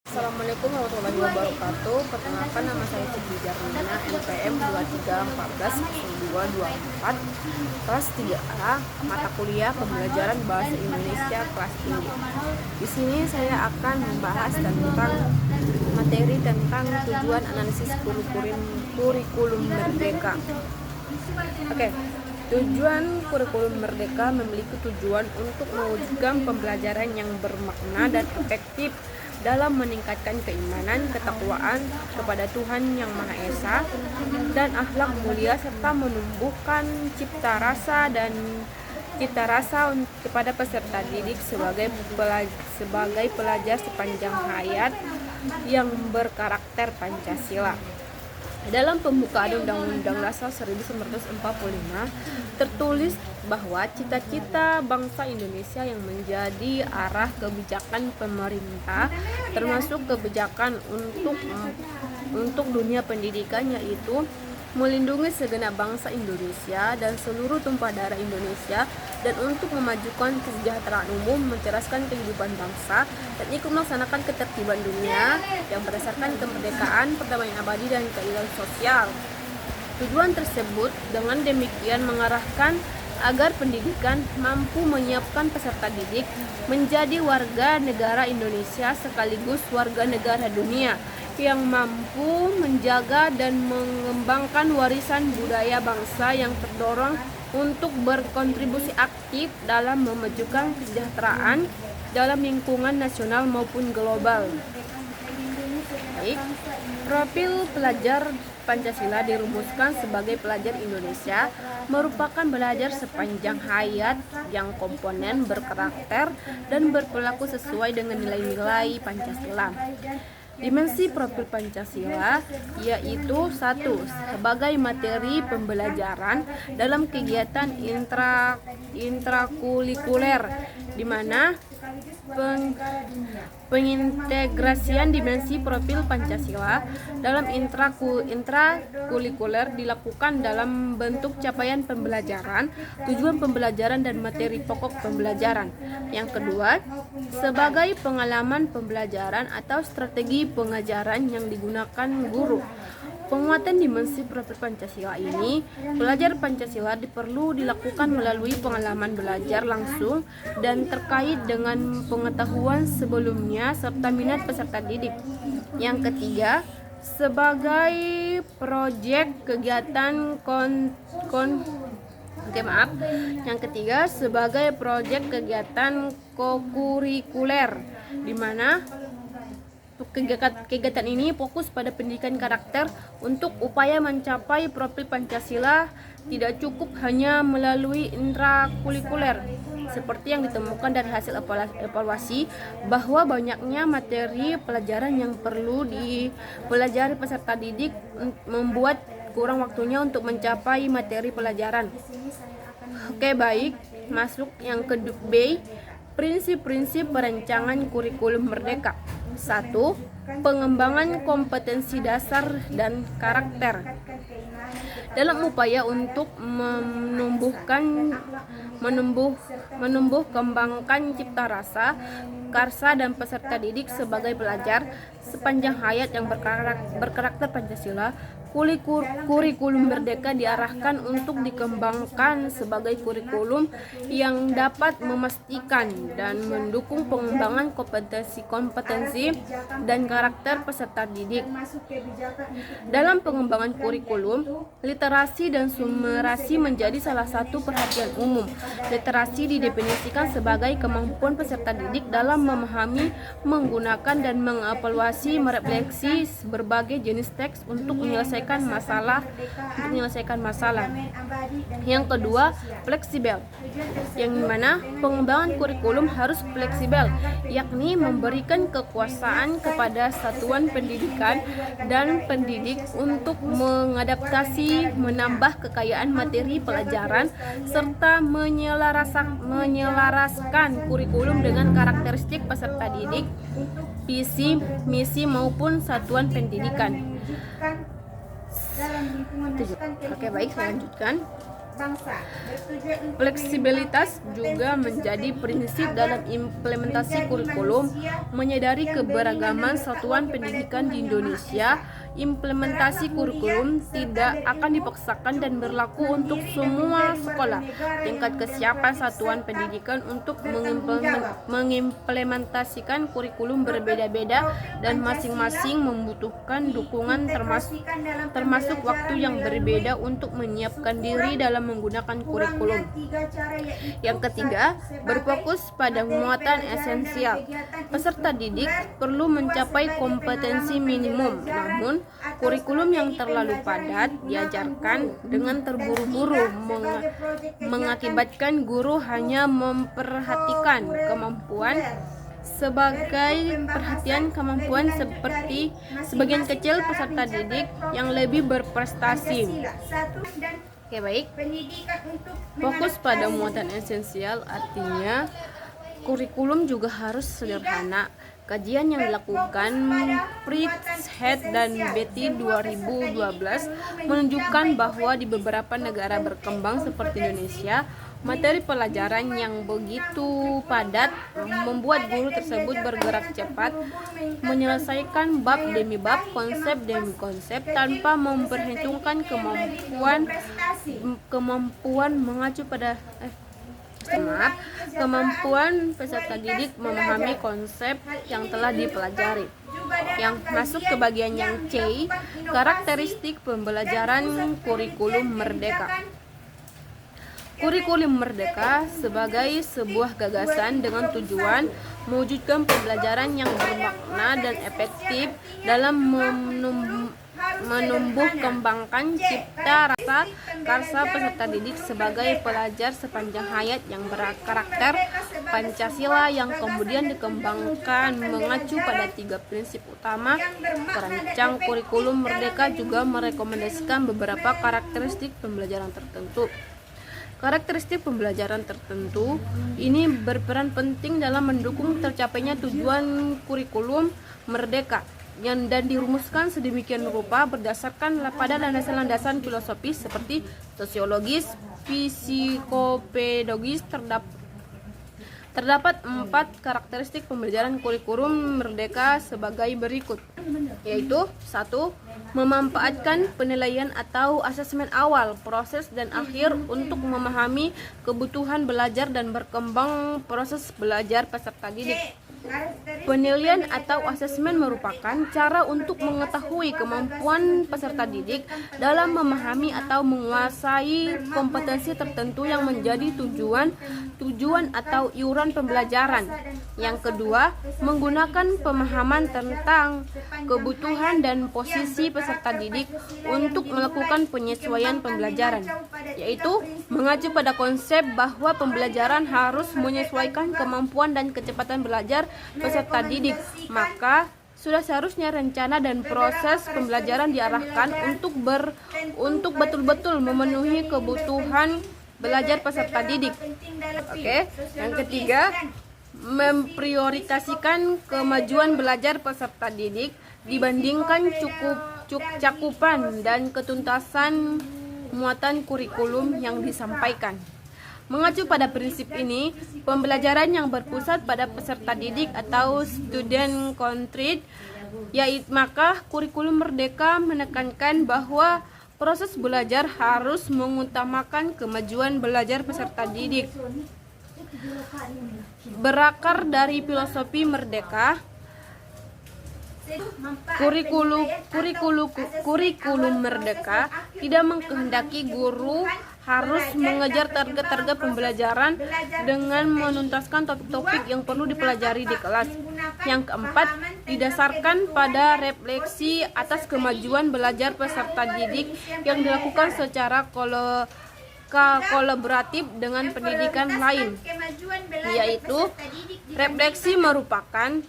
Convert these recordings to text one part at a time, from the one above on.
Assalamualaikum warahmatullahi wabarakatuh. Perkenalkan, nama saya Siti Jarmina, NPM 23140224, kelas 3A, mata kuliah pembelajaran bahasa Indonesia kelas tinggi. Di sini saya akan membahas tentang materi tentang tujuan analisis kurikulum merdeka. Oke. Tujuan kurikulum merdeka memiliki tujuan untuk mewujudkan pembelajaran yang bermakna dan efektif dalam meningkatkan keimanan, ketakwaan kepada Tuhan Yang Maha Esa dan akhlak mulia, serta menumbuhkan cipta rasa kepada peserta didik sebagai pelajar sepanjang hayat yang berkarakter Pancasila. Dalam pembukaan Undang-Undang Dasar 1945 tertulis bahwa cita-cita bangsa Indonesia yang menjadi arah kebijakan pemerintah, termasuk kebijakan untuk dunia pendidikan, yaitu melindungi segenap bangsa Indonesia dan seluruh tumpah darah Indonesia, dan untuk memajukan kesejahteraan umum, mencerdaskan kehidupan bangsa, dan ikut melaksanakan ketertiban dunia yang berdasarkan kemerdekaan, perdamaian abadi, dan keadilan sosial. Tujuan tersebut dengan demikian mengarahkan agar pendidikan mampu menyiapkan peserta didik menjadi warga negara Indonesia sekaligus warga negara dunia yang mampu menjaga dan mengembangkan warisan budaya bangsa, yang terdorong untuk berkontribusi aktif dalam memajukan kesejahteraan dalam lingkungan nasional maupun global. Baik, profil pelajar Pancasila dirumuskan sebagai pelajar Indonesia merupakan belajar sepanjang hayat yang komponen, berkarakter, dan berperilaku sesuai dengan nilai-nilai Pancasila. Dimensi profil Pancasila yaitu 1. Sebagai materi pembelajaran dalam kegiatan intrakurikuler, di mana pengintegrasian dimensi profil Pancasila dalam intrakurikuler dilakukan dalam bentuk capaian pembelajaran, tujuan pembelajaran, dan materi pokok pembelajaran. Yang kedua, sebagai pengalaman pembelajaran atau strategi pengajaran yang digunakan guru. Penguatan dimensi profil Pancasila ini, belajar Pancasila perlu dilakukan melalui pengalaman belajar langsung dan terkait dengan pengetahuan sebelumnya serta minat peserta didik. Yang ketiga, sebagai proyek kegiatan sebagai proyek kegiatan kokurikuler, di mana kegiatan ini fokus pada pendidikan karakter. Untuk upaya mencapai profil Pancasila tidak cukup hanya melalui intrakurikuler, seperti yang ditemukan dari hasil evaluasi bahwa banyaknya materi pelajaran yang perlu dipelajari peserta didik membuat kurang waktunya untuk mencapai materi pelajaran. Oke, baik, masuk yang kedua B, prinsip-prinsip perancangan kurikulum merdeka. 1. Pengembangan kompetensi dasar dan karakter. Dalam upaya untuk menumbuh kembangkan cipta rasa, karsa, dan peserta didik sebagai pelajar sepanjang hayat yang berkarakter Pancasila, kurikulum merdeka diarahkan untuk dikembangkan sebagai kurikulum yang dapat memastikan dan mendukung pengembangan kompetensi dan karakter peserta didik. Dalam pengembangan kurikulum, literasi dan sumerasi menjadi salah satu perhatian umum. Literasi didefinisikan sebagai kemampuan peserta didik dalam memahami, menggunakan, dan mengevaluasi, merefleksi berbagai jenis teks untuk menyelesaikan masalah. Yang kedua, fleksibel, yang mana pengembangan kurikulum harus fleksibel, yakni memberikan kekuasaan kepada satuan pendidikan dan pendidik untuk mengadaptasi, menambah kekayaan materi pelajaran, serta menyelaraskan kurikulum dengan karakteristik peserta didik, visi, misi, maupun satuan pendidikan. Oke, baik, saya lanjutkan. Fleksibilitas juga menjadi prinsip dalam implementasi kurikulum. Menyadari keberagaman satuan pendidikan di Indonesia, implementasi kurikulum tidak akan dipaksakan dan berlaku untuk semua sekolah. Tingkat kesiapan satuan pendidikan untuk mengimplementasikan kurikulum berbeda-beda dan masing-masing membutuhkan dukungan termasuk waktu yang berbeda untuk menyiapkan diri dalam menggunakan kurikulum. Yang ketiga, berfokus pada muatan esensial. Peserta didik perlu mencapai kompetensi minimum, namun kurikulum yang terlalu padat diajarkan dengan terburu-buru mengakibatkan guru hanya memperhatikan kemampuan seperti sebagian kecil peserta didik yang lebih berprestasi. Oke, baik. Fokus pada muatan esensial artinya kurikulum juga harus sederhana. Kajian yang dilakukan Fritz Head dan Betty 2012 menunjukkan bahwa di beberapa negara berkembang seperti Indonesia, materi pelajaran yang begitu padat membuat guru tersebut bergerak cepat, menyelesaikan bab demi bab, konsep demi konsep tanpa memperhitungkan kemampuan mengacu pada kemampuan peserta didik memahami konsep yang telah dipelajari. Yang masuk ke bagian yang C, karakteristik pembelajaran kurikulum merdeka. Kurikulum merdeka sebagai sebuah gagasan dengan tujuan mewujudkan pembelajaran yang bermakna dan efektif dalam menumbuh kembangkan cipta rasa karsa peserta didik sebagai pelajar sepanjang hayat yang berkarakter Pancasila yang kemudian dikembangkan mengacu pada 3 prinsip utama. Perancang kurikulum merdeka juga merekomendasikan beberapa karakteristik pembelajaran tertentu. Karakteristik pembelajaran tertentu ini berperan penting dalam mendukung tercapainya tujuan kurikulum merdeka dan dirumuskan sedemikian rupa berdasarkan pada landasan-landasan filosofis seperti sosiologis, psikopedagogis. Terdapat 4 karakteristik pembelajaran kurikulum merdeka sebagai berikut, yaitu 1. Memanfaatkan penilaian atau asesmen awal, proses dan akhir untuk memahami kebutuhan belajar dan berkembang proses belajar peserta didik. Penilaian atau asesmen merupakan cara untuk mengetahui kemampuan peserta didik dalam memahami atau menguasai kompetensi tertentu yang menjadi tujuan atau iuran pembelajaran. Yang kedua, menggunakan pemahaman tentang kebutuhan dan posisi peserta didik untuk melakukan penyesuaian pembelajaran, yaitu mengacu pada konsep bahwa pembelajaran harus menyesuaikan kemampuan dan kecepatan belajar peserta didik. Maka sudah seharusnya rencana dan proses pembelajaran diarahkan untuk betul-betul memenuhi kebutuhan belajar peserta didik. Oke, yang ketiga, memprioritaskan kemajuan belajar peserta didik dibandingkan cakupan dan ketuntasan muatan kurikulum yang disampaikan. Mengacu pada prinsip ini, pembelajaran yang berpusat pada peserta didik atau student centered, yaitu maka kurikulum merdeka menekankan bahwa proses belajar harus mengutamakan kemajuan belajar peserta didik. Berakar dari filosofi merdeka, kurikulum merdeka tidak mengkehendaki guru harus mengejar target-target pembelajaran dengan menuntaskan topik-topik yang perlu dipelajari di kelas. Yang keempat, didasarkan pada refleksi atas kemajuan belajar peserta didik yang dilakukan secara kolaboratif dengan pendidikan lain, yaitu refleksi merupakan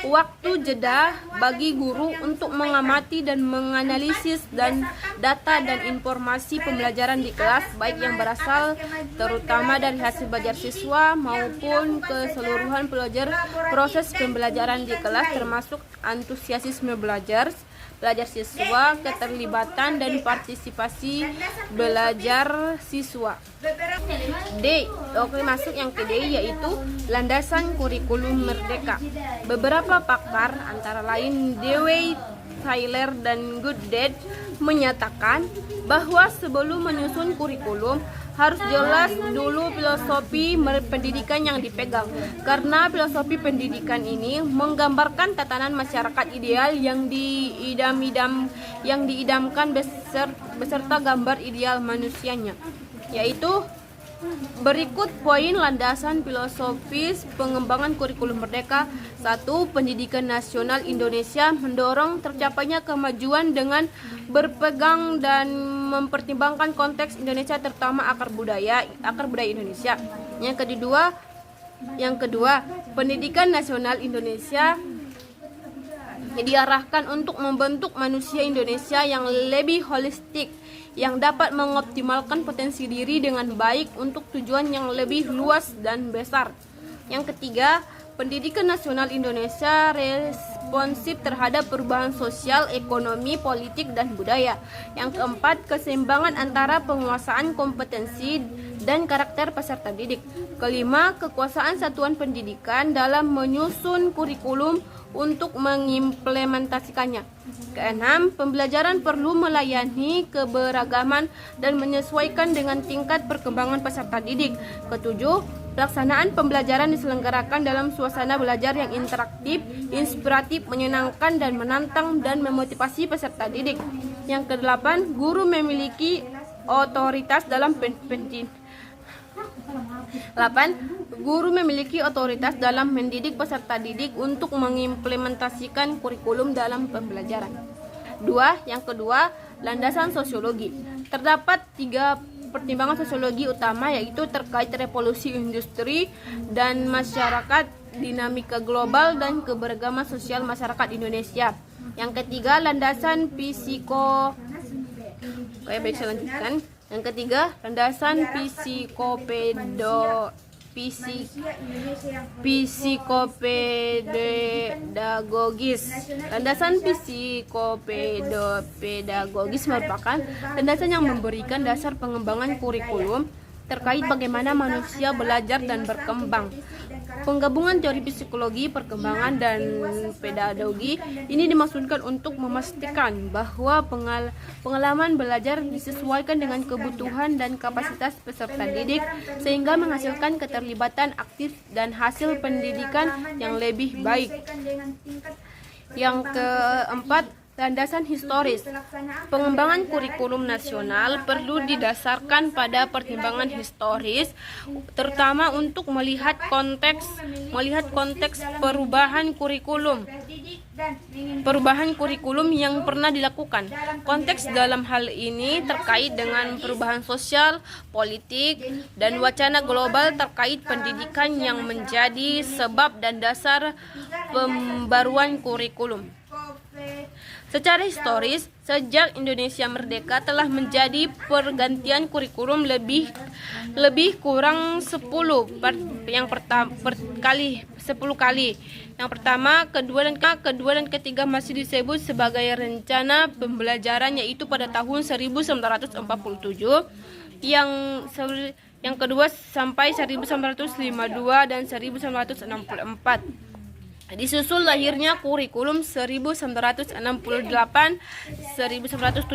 waktu jeda bagi guru untuk mengamati dan menganalisis data dan informasi pembelajaran di kelas, baik yang berasal terutama dari hasil belajar siswa maupun keseluruhan proses pembelajaran di kelas, termasuk antusiasme belajar siswa, keterlibatan dan partisipasi belajar siswa. D. Oke, masuk yang ke D, yaitu landasan kurikulum merdeka. Beberapa pakar antara lain Dewey, Tyler, dan Gooddead menyatakan bahwa sebelum menyusun kurikulum harus jelas dulu filosofi pendidikan yang dipegang, karena filosofi pendidikan ini menggambarkan tatanan masyarakat ideal yang diidamkan beserta gambar ideal manusianya, yaitu berikut poin landasan filosofis pengembangan kurikulum merdeka. 1. Pendidikan nasional Indonesia mendorong tercapainya kemajuan dengan berpegang dan mempertimbangkan konteks Indonesia, terutama akar budaya Indonesia. Yang kedua, pendidikan nasional Indonesia diarahkan untuk membentuk manusia Indonesia yang lebih holistik, yang dapat mengoptimalkan potensi diri dengan baik untuk tujuan yang lebih luas dan besar. Yang ketiga, pendidikan nasional Indonesia responsif terhadap perubahan sosial, ekonomi, politik, dan budaya. Yang keempat, keseimbangan antara penguasaan kompetensi dan karakter peserta didik. Kelima, kekuasaan satuan pendidikan dalam menyusun kurikulum untuk mengimplementasikannya. Keenam, pembelajaran perlu melayani keberagaman dan menyesuaikan dengan tingkat perkembangan peserta didik. Ketujuh, pelaksanaan pembelajaran diselenggarakan dalam suasana belajar yang interaktif, inspiratif, menyenangkan dan menantang dan memotivasi peserta didik. Yang kedelapan, guru memiliki otoritas dalam mendidik peserta didik untuk mengimplementasikan kurikulum dalam pembelajaran. Yang kedua, landasan sosiologi. Terdapat 3 pertimbangan sosiologi utama, yaitu terkait revolusi industri dan masyarakat, dinamika global, dan keberagaman sosial masyarakat Indonesia. Yang ketiga, landasan Yang ketiga, landasan psikopedagogis. Landasan psikopedagogis merupakan landasan yang memberikan dasar pengembangan kurikulum terkait bagaimana manusia belajar dan berkembang. Penggabungan teori psikologi, perkembangan, dan pedagogi ini dimaksudkan untuk memastikan bahwa pengalaman belajar disesuaikan dengan kebutuhan dan kapasitas peserta didik, sehingga menghasilkan keterlibatan aktif dan hasil pendidikan yang lebih baik. Yang keempat, landasan historis. Pengembangan kurikulum nasional perlu didasarkan pada pertimbangan historis, terutama untuk melihat konteks perubahan kurikulum yang pernah dilakukan. Konteks dalam hal ini terkait dengan perubahan sosial, politik, dan wacana global terkait pendidikan yang menjadi sebab dan dasar pembaruan kurikulum. Secara historis, sejak Indonesia merdeka telah menjadi pergantian kurikulum lebih kurang 10 kali. Yang pertama, kedua dan ketiga masih disebut sebagai rencana pembelajaran, yaitu pada tahun 1947, yang kedua sampai 1952 dan 1964. Disusul lahirnya kurikulum 1968, 1975,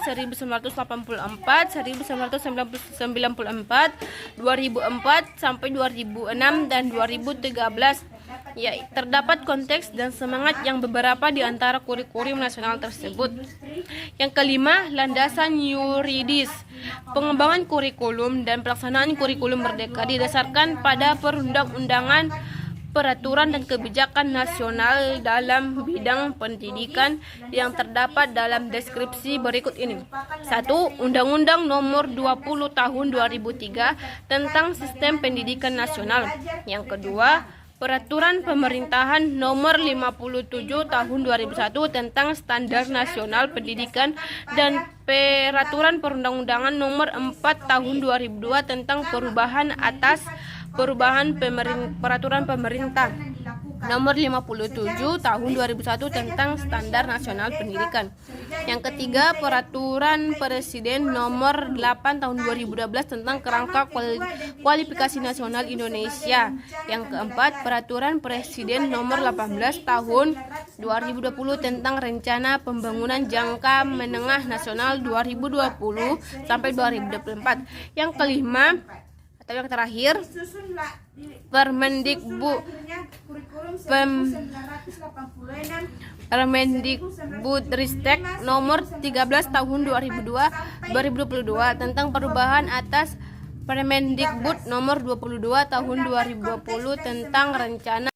1984, 1994, 2004 sampai 2006 dan 2013. Ya, terdapat konteks dan semangat yang beberapa di antara kurikulum nasional tersebut. Yang kelima, landasan yuridis. Pengembangan kurikulum dan pelaksanaan kurikulum merdeka didasarkan pada perundang-undangan, peraturan dan kebijakan nasional dalam bidang pendidikan yang terdapat dalam deskripsi berikut ini. 1. Undang-Undang Nomor 20 Tahun 2003 tentang Sistem Pendidikan Nasional. Yang kedua, Peraturan Pemerintahan Nomor 57 Tahun 2001 tentang Standar Nasional Pendidikan dan Peraturan Perundang-undangan Nomor 4 Tahun 2002 tentang perubahan atas Peraturan Pemerintah Nomor 57 Tahun 2001 tentang Standar Nasional Pendidikan. Yang ketiga, Peraturan Presiden Nomor 8 Tahun 2012 tentang Kerangka Kualifikasi Nasional Indonesia. Yang keempat, Peraturan Presiden Nomor 18 Tahun 2020 tentang Rencana Pembangunan Jangka Menengah Nasional 2020 sampai 2024. Yang kelima atau yang terakhir, Permendikbudristek Nomor 13 Tahun 2022 tentang perubahan atas Permendikbud Nomor 22 Tahun 2020 tentang Rencana